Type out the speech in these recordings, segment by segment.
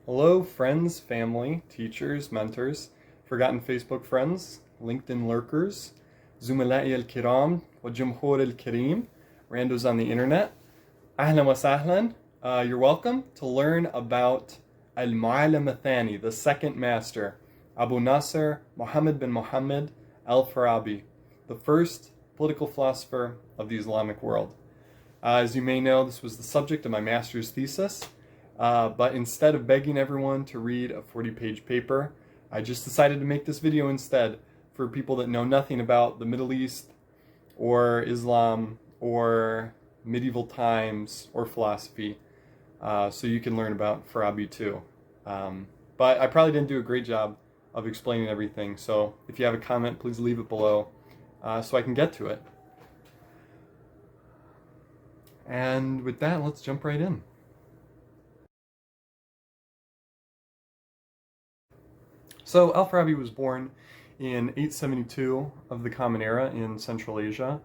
Hello, friends, family, teachers, mentors, forgotten Facebook friends, LinkedIn lurkers, زملائي الكرام والجمهور الكريم, randos on the internet. أهلا وسهلا. You're welcome to learn about Al-Mu'allim Athani, the second master, Abu Nasr Muhammad bin Muhammad Alfarabi, the first political philosopher of the Islamic world. As you may know, this was the subject of my master's thesis. But instead of begging everyone to read a 40-page paper, I just decided to make this video instead for people that know nothing about the Middle East or Islam or medieval times or philosophy, so you can learn about Farabi too. But I probably didn't do a great job of explaining everything, so if you have a comment, please leave it below so I can get to it. And with that, let's jump right in. So Alfarabi was born in 872 of the Common Era in Central Asia.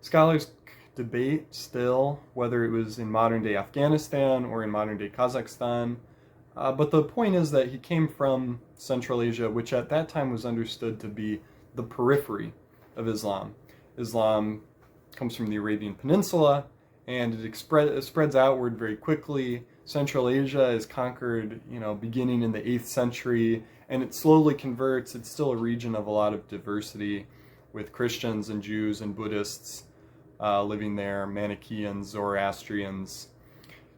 Scholars debate still whether it was in modern-day Afghanistan or in modern-day Kazakhstan, but the point is that he came from Central Asia, which at that time was understood to be the periphery of Islam. Islam comes from the Arabian Peninsula, and it spreads outward very quickly. Central Asia is conquered, beginning in the 8th century, and it slowly converts. It's still a region of a lot of diversity, with Christians and Jews and Buddhists living there, Manichaeans, Zoroastrians.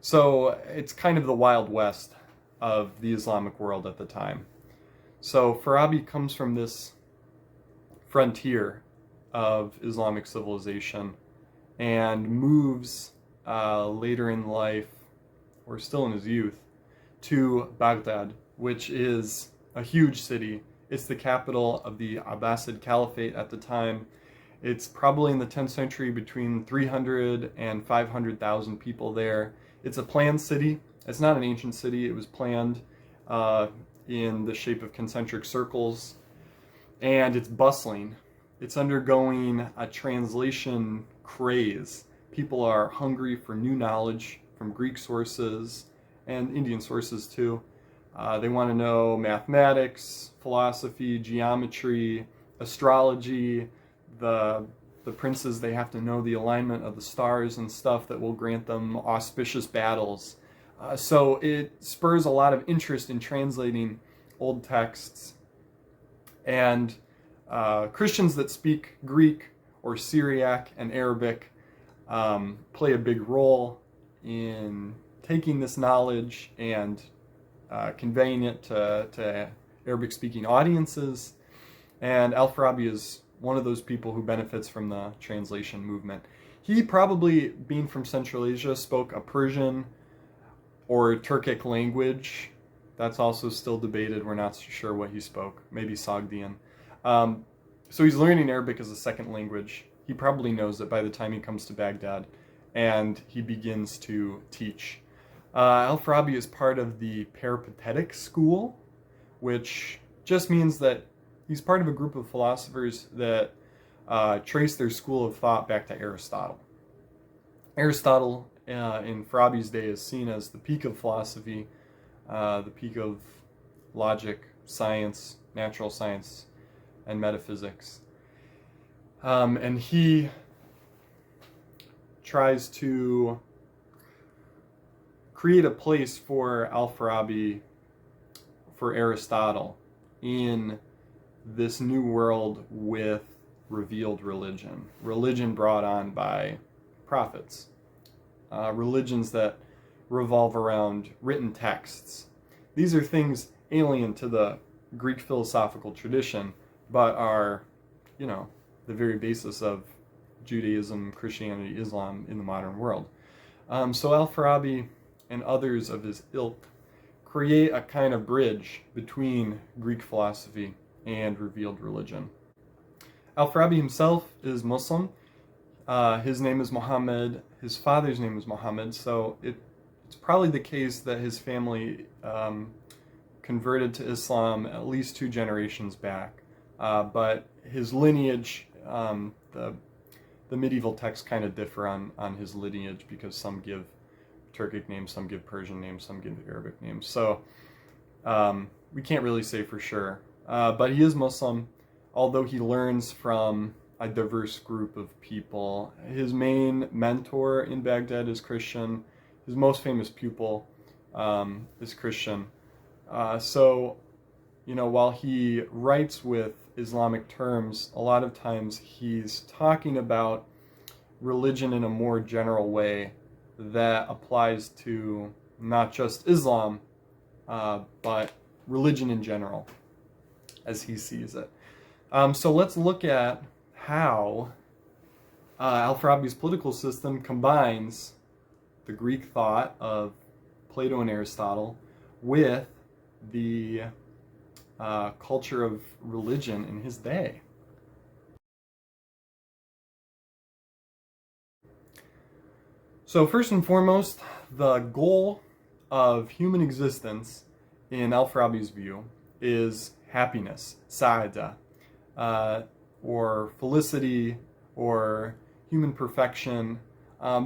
So it's kind of the Wild West of the Islamic world at the time. So Farabi comes from this frontier of Islamic civilization and moves later in life, or still in his youth, to Baghdad, which is a huge city. It's the capital of the Abbasid Caliphate at the time. It's probably in the 10th century between 300 and 500,000 people there. It's a planned city. It's not an ancient city. It was planned in the shape of concentric circles, and it's bustling. It's undergoing a translation craze. People are hungry for new knowledge from Greek sources and Indian sources too. They want to know mathematics, philosophy, geometry, astrology. The princes, they have to know the alignment of the stars and stuff that will grant them auspicious battles. So it spurs a lot of interest in translating old texts. And Christians that speak Greek or Syriac and Arabic play a big role in taking this knowledge and conveying it to Arabic-speaking audiences. And Alfarabi is one of those people who benefits from the translation movement. He probably, being from Central Asia, spoke a Persian or Turkic language. That's also still debated. We're not sure what he spoke. Maybe Sogdian. So he's learning Arabic as a second language. He probably knows it by the time he comes to Baghdad and he begins to teach. Alfarabi is part of the peripatetic school, which just means that he's part of a group of philosophers that trace their school of thought back to Aristotle. Aristotle in Farabi's day is seen as the peak of philosophy, the peak of logic, science, natural science, and metaphysics. And he tries to create a place for Alfarabi, for Aristotle, in this new world with revealed religion. Religion brought on by prophets. Religions that revolve around written texts. These are things alien to the Greek philosophical tradition, but are, the very basis of Judaism, Christianity, Islam in the modern world. So Alfarabi and others of his ilk create a kind of bridge between Greek philosophy and revealed religion. Alfarabi himself is Muslim. His name is Muhammad. His father's name is Muhammad, so it's probably the case that his family converted to Islam at least 2 generations back. But his lineage, the medieval texts kind of differ on his lineage, because some give Turkic names, some give Persian names, some give Arabic names. So we can't really say for sure. But he is Muslim, although he learns from a diverse group of people. His main mentor in Baghdad is Christian. His most famous pupil is Christian. So, while he writes with Islamic terms, a lot of times he's talking about religion in a more general way that applies to not just Islam, but religion in general, as he sees it. So let's look at how Al-Farabi's political system combines the Greek thought of Plato and Aristotle with the culture of religion in his day. So first and foremost, the goal of human existence in Al-Farabi's view is happiness, sa'ada, or felicity, or human perfection.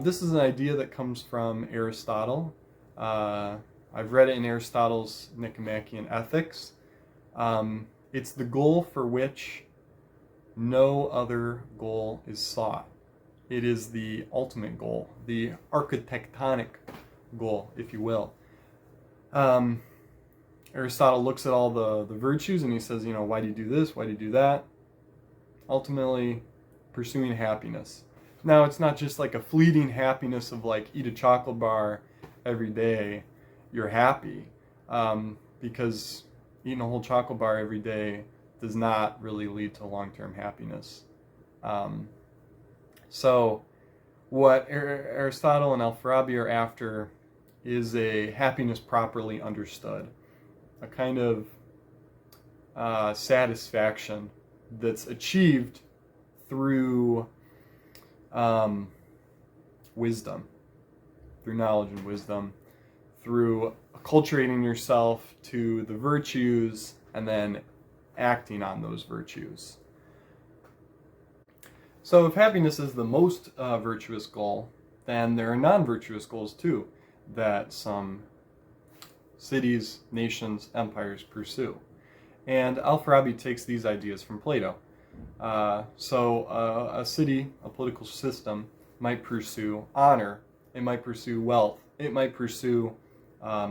This is an idea that comes from Aristotle. I've read it in Aristotle's Nicomachean Ethics. It's the goal for which no other goal is sought. It is the ultimate goal, the architectonic goal, if you will. Aristotle looks at all the virtues and he says, why do you do this? Why do you do that? Ultimately, pursuing happiness. Now, it's not just like a fleeting happiness of like eat a chocolate bar every day, you're happy. Because eating a whole chocolate bar every day does not really lead to long-term happiness. So what Aristotle and Al-Farabi are after is a happiness properly understood, a kind of satisfaction that's achieved through wisdom, through knowledge and wisdom, through acculturating yourself to the virtues and then acting on those virtues. So if happiness is the most virtuous goal, then there are non-virtuous goals too that some cities, nations, empires pursue. And Al-Farabi takes these ideas from Plato. So a city, a political system, might pursue honor, it might pursue wealth, it might pursue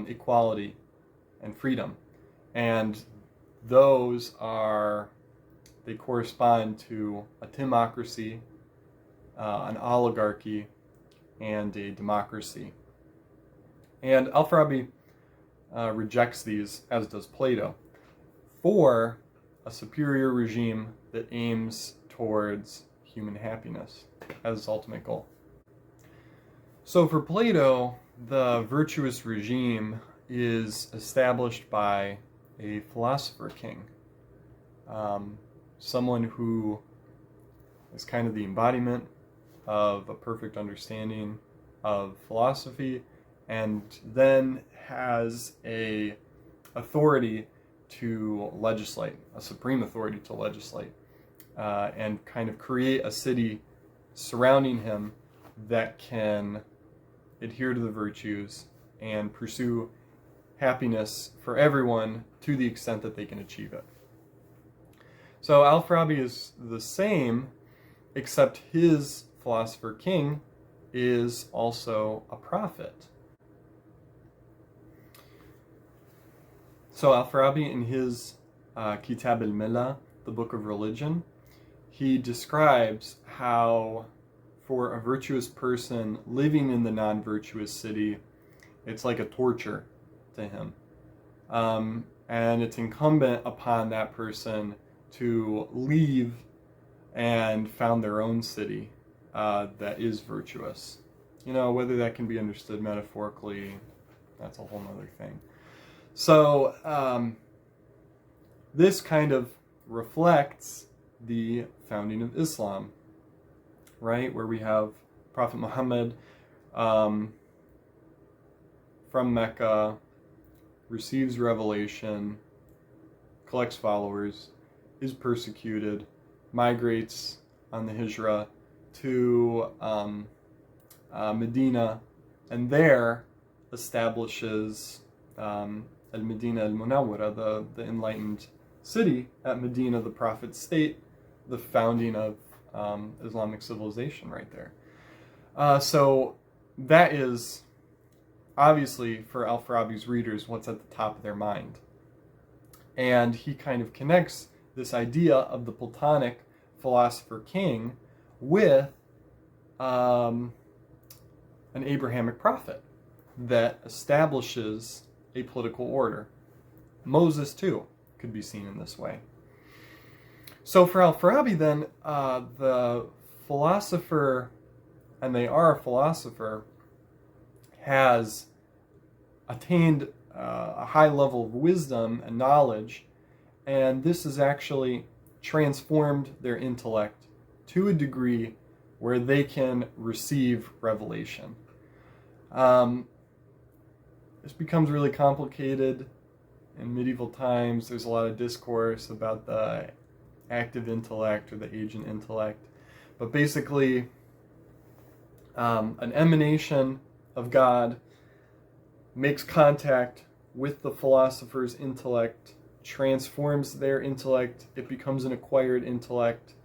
equality and freedom. And they correspond to a timocracy, an oligarchy, and a democracy. And Al-Farabi rejects these, as does Plato, for a superior regime that aims towards human happiness as its ultimate goal. So for Plato, the virtuous regime is established by a philosopher king, someone who is kind of the embodiment of a perfect understanding of philosophy, and then has a authority to legislate, a supreme authority to legislate, and kind of create a city surrounding him that can adhere to the virtues and pursue happiness for everyone to the extent that they can achieve it. So Al-Farabi is the same, except his philosopher king is also a prophet. So Alfarabi, in his Kitab al-Millah, the Book of Religion, he describes how for a virtuous person living in the non-virtuous city, it's like a torture to him. And it's incumbent upon that person to leave and found their own city that is virtuous. Whether that can be understood metaphorically, that's a whole other thing. So this kind of reflects the founding of Islam, right? Where we have Prophet Muhammad from Mecca, receives revelation, collects followers, is persecuted, migrates on the Hijrah to Medina, and there establishes al-Medina al-Munawwara, the enlightened city at Medina, the Prophet's state, the founding of Islamic civilization right there. So that is obviously for Alfarabi's readers what's at the top of their mind. And he kind of connects this idea of the Platonic philosopher king with an Abrahamic prophet that establishes a political order. Moses, too, could be seen in this way. So for Alfarabi, then, the philosopher, and they are a philosopher, has attained a high level of wisdom and knowledge, and this has actually transformed their intellect to a degree where they can receive revelation. This becomes really complicated in medieval times. There's a lot of discourse about the active intellect or the agent intellect, but basically an emanation of God makes contact with the philosopher's intellect, transforms their intellect, it becomes an acquired intellect,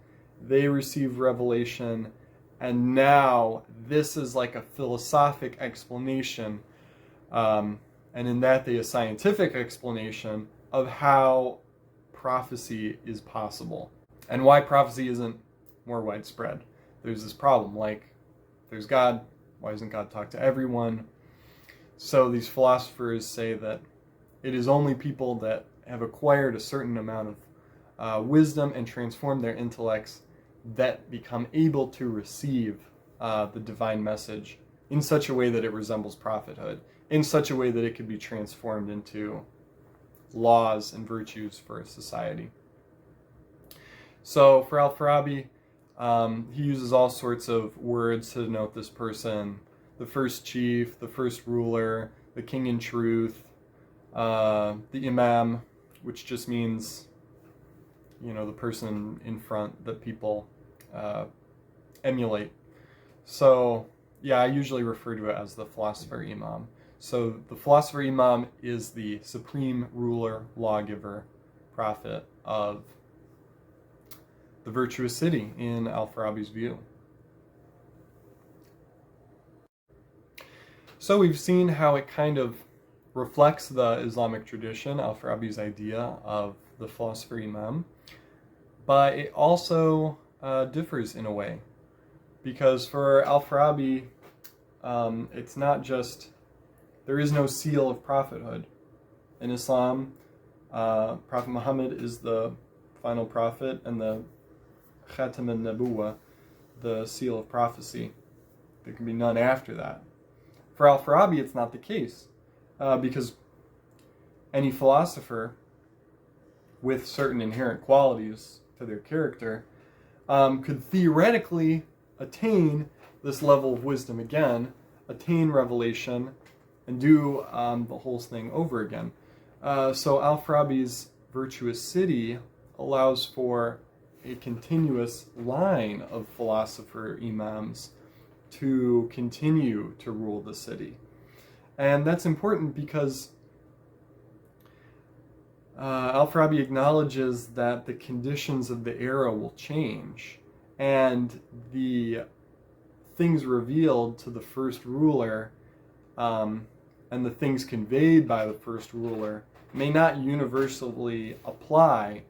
they receive revelation, and now this is like a philosophic explanation, and in that a scientific explanation of how prophecy is possible and why prophecy isn't more widespread. There's this problem, like, there's God, why doesn't God talk to everyone? So these philosophers say that it is only people that have acquired a certain amount of wisdom and transformed their intellects that become able to receive the divine message in such a way that it resembles prophethood, in such a way that it could be transformed into laws and virtues for a society. So for Alfarabi, he uses all sorts of words to denote this person: the first chief, the first ruler, the king in truth, the imam, which just means, the person in front that people emulate. So yeah, I usually refer to it as the philosopher imam. So the philosopher imam is the supreme ruler, lawgiver, prophet of the virtuous city in Alfarabi's view. So we've seen how it kind of reflects the Islamic tradition, Alfarabi's idea of the philosopher imam, but it also differs in a way, because for Alfarabi, it's not just, there is no seal of prophethood. In Islam, Prophet Muhammad is the final prophet and the Khatam al-Nabuwa, the seal of prophecy. There can be none after that. For Alfarabi, it's not the case, because any philosopher with certain inherent qualities to their character could theoretically attain this level of wisdom again, attain revelation, and do the whole thing over again. So Alfarabi's virtuous city allows for a continuous line of philosopher imams to continue to rule the city. And that's important because Alfarabi acknowledges that the conditions of the era will change, and the things revealed to the first ruler and the things conveyed by the first ruler may not universally apply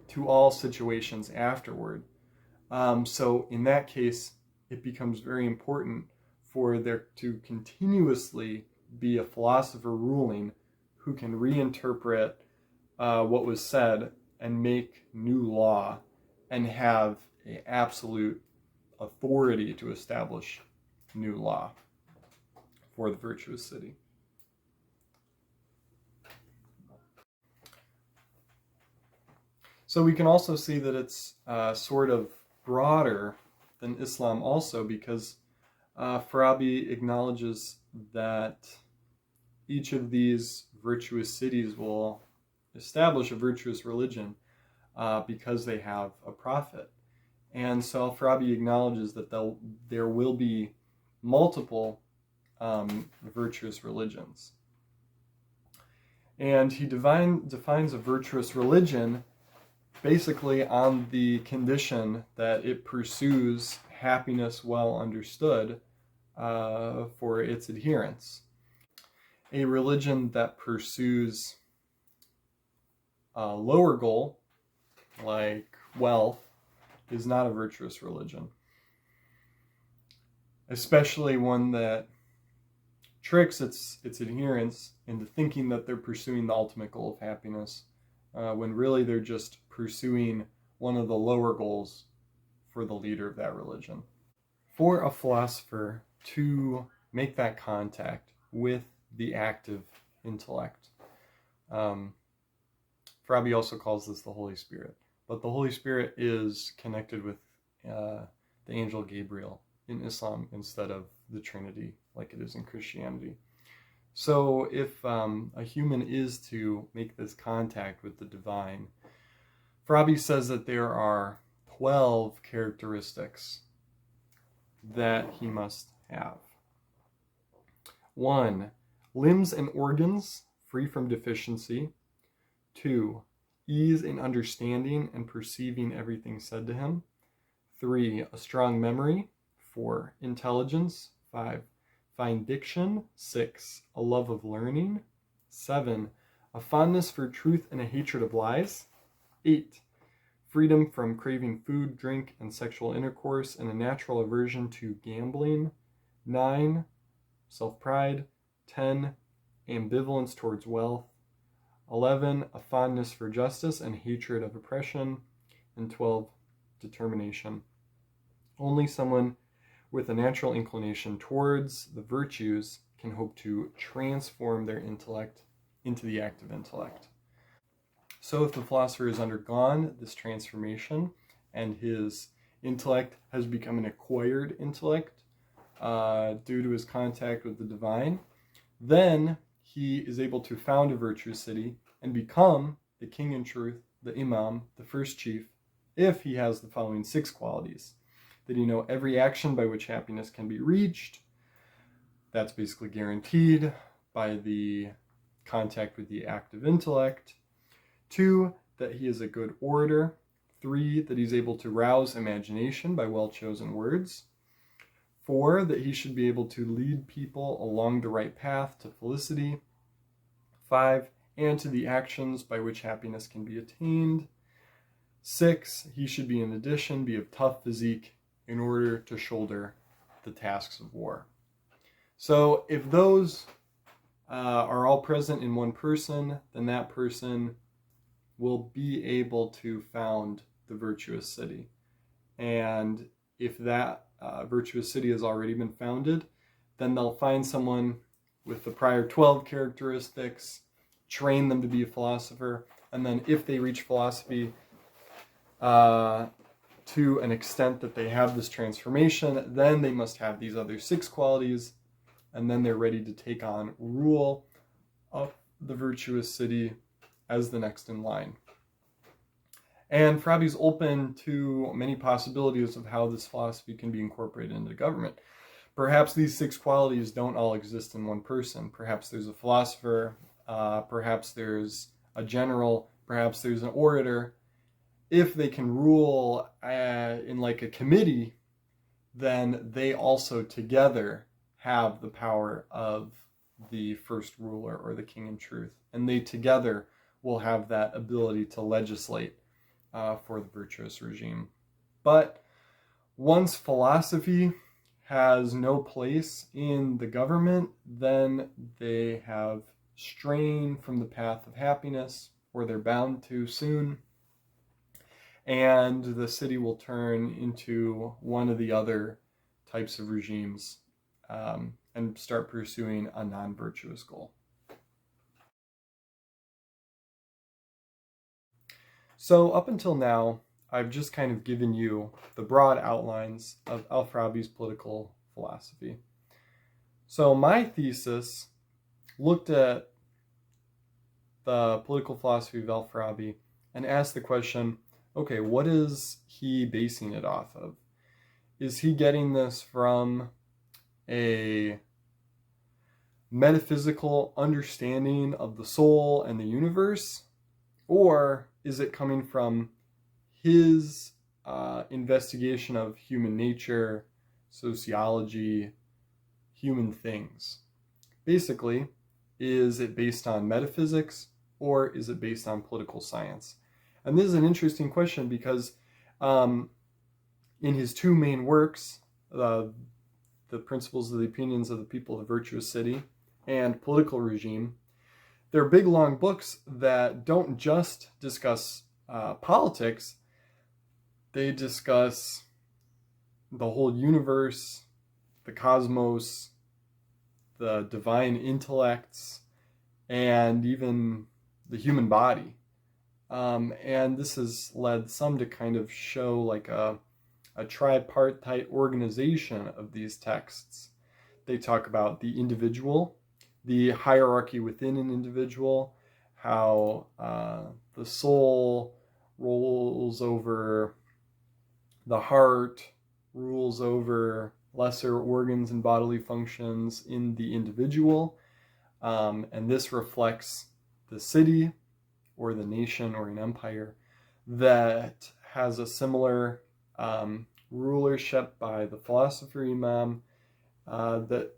to all situations afterward. So in that case, it becomes very important for there to continuously be a philosopher ruling who can reinterpret what was said and make new law and have an absolute authority to establish new law for the virtuous city. So we can also see that it's sort of broader than Islam also, because Farabi acknowledges that each of these virtuous cities will establish a virtuous religion because they have a prophet. And so Farabi acknowledges that there will be multiple virtuous religions. And he defines a virtuous religion basically on the condition that it pursues happiness well understood for its adherents. A religion that pursues a lower goal, like wealth, is not a virtuous religion. Especially one that tricks its adherents into thinking that they're pursuing the ultimate goal of happiness, when really they're just pursuing one of the lower goals for the leader of that religion. For a philosopher to make that contact with the active intellect, Farabi also calls this the Holy Spirit, but the Holy Spirit is connected with the angel Gabriel in Islam instead of the Trinity like it is in Christianity. So if a human is to make this contact with the divine, Farabi says that there are 12 characteristics that he must have. 1, limbs and organs free from deficiency. 2, ease in understanding and perceiving everything said to him. 3, a strong memory. 4, intelligence. 5, fine diction. 6, a love of learning. 7, a fondness for truth and a hatred of lies. 8, freedom from craving food, drink, and sexual intercourse, and a natural aversion to gambling. 9, self-pride. 10, ambivalence towards wealth. 11, a fondness for justice and hatred of oppression. And 12, determination. Only someone with a natural inclination towards the virtues can hope to transform their intellect into the active intellect. So if the philosopher has undergone this transformation and his intellect has become an acquired intellect due to his contact with the divine, then he is able to found a virtuous city and become the king in truth, the imam, the first chief, if he has the following 6 qualities. That he know every action by which happiness can be reached. That's basically guaranteed by the contact with the active intellect. 2, that he is a good orator. 3, that he's able to rouse imagination by well-chosen words. 4, that he should be able to lead people along the right path to felicity. 5, and to the actions by which happiness can be attained. 6, he should be in addition be of tough physique in order to shoulder the tasks of war. So if those are all present in one person, then that person will be able to found the virtuous city. And if that virtuous city has already been founded, then they'll find someone with the prior 12 characteristics, train them to be a philosopher, and then if they reach philosophy to an extent that they have this transformation, then they must have these other 6 qualities, and then they're ready to take on rule of the virtuous city as the next in line. And Farabi's open to many possibilities of how this philosophy can be incorporated into government. Perhaps these 6 qualities don't all exist in one person. Perhaps there's a philosopher, perhaps there's a general, perhaps there's an orator. If they can rule in like a committee, then they also together have the power of the first ruler or the king in truth. And they together will have that ability to legislate for the virtuous regime. But once philosophy has no place in the government, then they have strayed from the path of happiness, or they're bound to soon. And the city will turn into one of the other types of regimes and start pursuing a non-virtuous goal. So up until now, I've just kind of given you the broad outlines of Alfarabi's political philosophy. So my thesis looked at the political philosophy of Alfarabi and asked the question, okay, what is he basing it off of? Is he getting this from a metaphysical understanding of the soul and the universe, or is it coming from his investigation of human nature, sociology, human things? Basically, is it based on metaphysics or is it based on political science? And this is an interesting question because in his two main works, the Principles of the Opinions of the People of the Virtuous City and Political Regime, they're big, long books that don't just discuss politics. They discuss the whole universe, the cosmos, the divine intellects, and even the human body. And this has led some to kind of show like a tripartite organization of these texts. They talk about the individual, the hierarchy within an individual, how the soul rules over the heart, rules over lesser organs and bodily functions in the individual. And this reflects the city or the nation or an empire that has a similar rulership by the philosopher Imam that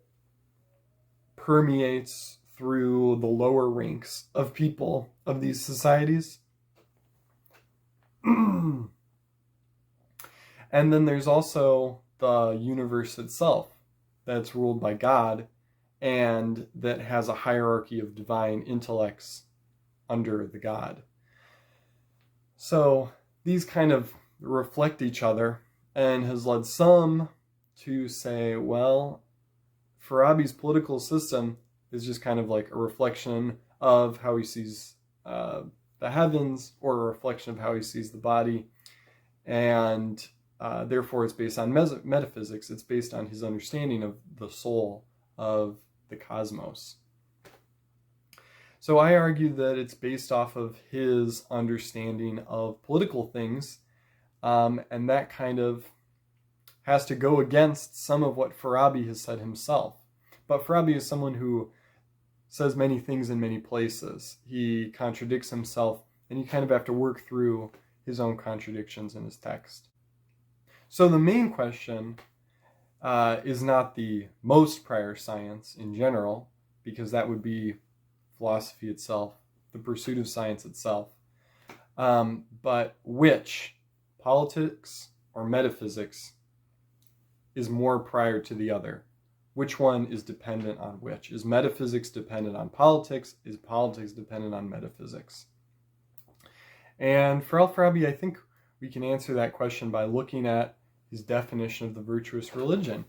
permeates through the lower ranks of people of these societies. And then there's also the universe itself that's ruled by God and that has a hierarchy of divine intellects under the God. So these kind of reflect each other and has led some to say, well, Farabi's political system is just kind of like a reflection of how he sees the heavens, or a reflection of how he sees the body, and therefore it's based on metaphysics. It's based on his understanding of the soul of the cosmos. So I argue that it's based off of his understanding of political things, and that kind of has to go against some of what Farabi has said himself. But Farabi is someone who says many things in many places. He contradicts himself, and you kind of have to work through his own contradictions in his text. So the main question is not the most prior science in general, because that would be philosophy itself, the pursuit of science itself, but which, politics or metaphysics, is more prior to the other? Which one is dependent on which? Is metaphysics dependent on politics? Is politics dependent on metaphysics? And for Alfarabi, I think we can answer that question by looking at his definition of the virtuous religion.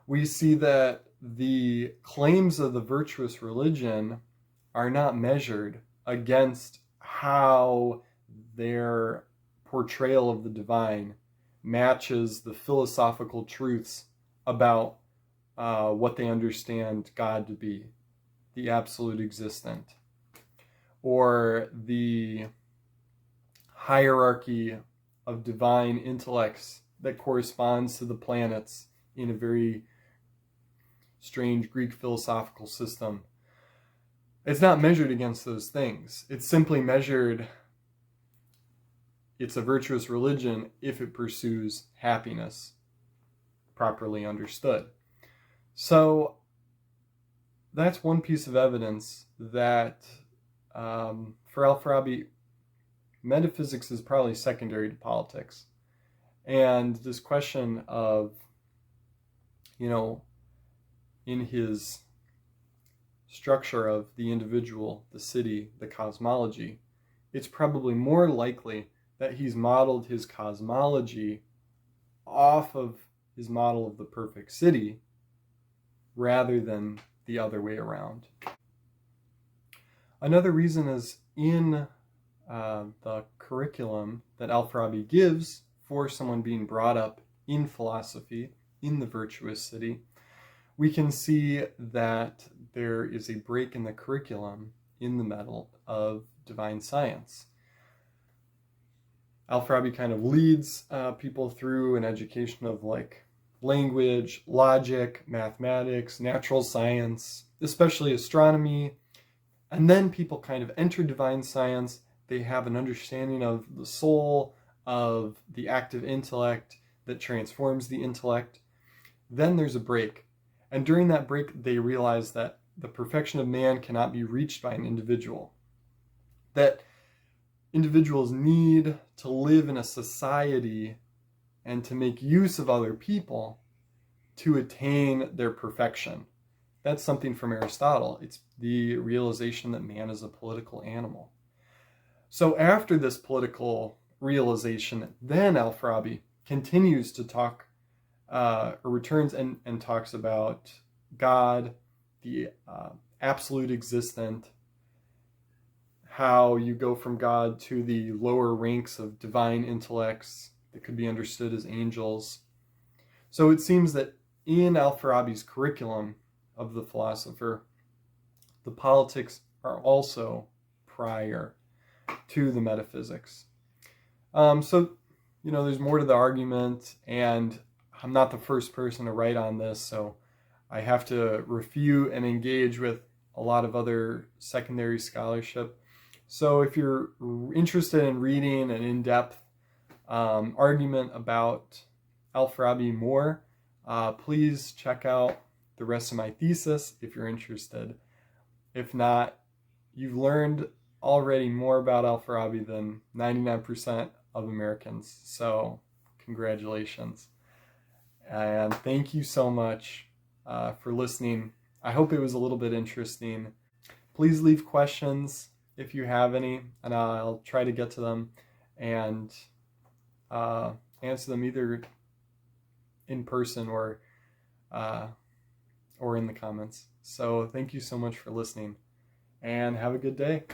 We see that the claims of the virtuous religion are not measured against how their portrayal of the divine matches the philosophical truths about what they understand God to be, the absolute existent, or the hierarchy of divine intellects that corresponds to the planets in a very strange Greek philosophical system. It's not measured against those things. It's simply measured, it's a virtuous religion if it pursues happiness, properly understood. So that's one piece of evidence that for Alfarabi, metaphysics is probably secondary to politics. And this question of, in his structure of the individual, the city, the cosmology, it's probably more likely that he's modeled his cosmology off of his model of the perfect city rather than the other way around. Another reason is in the curriculum that Alfarabi gives for someone being brought up in philosophy, in the virtuous city, we can see that there is a break in the curriculum in the middle of divine science. Alfarabi kind of leads people through an education of like language, logic, mathematics, natural science, especially astronomy. And then people kind of enter divine science. They have an understanding of the soul, of the active intellect that transforms the intellect. Then there's a break. And during that break, they realize that the perfection of man cannot be reached by an individual. That individuals need to live in a society and to make use of other people to attain their perfection. That's something from Aristotle. It's the realization that man is a political animal. So after this political realization, then Alfarabi continues to talk, or returns and talks about God, the absolute existent, how you go from God to the lower ranks of divine intellects that could be understood as angels. So it seems that in Alfarabi's curriculum of the philosopher, the politics are also prior to the metaphysics. So, there's more to the argument, and I'm not the first person to write on this, so I have to refute and engage with a lot of other secondary scholarship. So if you're interested in reading an in-depth argument about Alfarabi more, please check out the rest of my thesis if you're interested. If not, you've learned already more about Alfarabi than 99% of Americans. So congratulations. And thank you so much for listening. I hope it was a little bit interesting. Please leave questions if you have any, and I'll try to get to them and answer them either in person or in the comments. So thank you so much for listening, and have a good day.